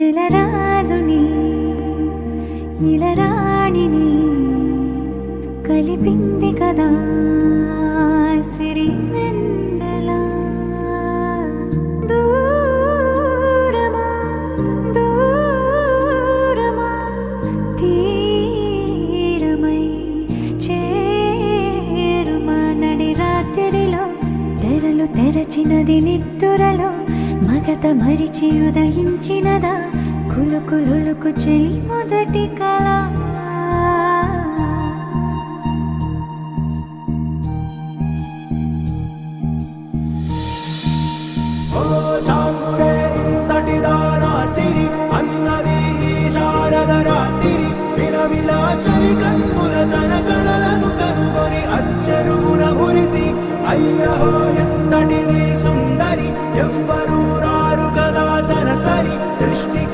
ఇలరాజుని ఇలరాణిని కలిపింది కదా సిరి వెన్నెల దూరమా దూరమా తీరమై చేరుమా నడి రాత్రిలో తెరలు తెరచినది నిద్దురలో మగత మరిచి ఉదయించినదా కులుకులుకు చెలి మొదటి కళ చాంగురే ఇంతటి దానా సిరి అన్నది ఈ శారద రాత్రి విలవిల చలి కన్నుల తన కళలను కనుగొని అచ్చరుగున మురిసి అయ్యహో ఎంతటిది సుందరి ఎవ్వరూ రారు కదా తన సరి సృష్టి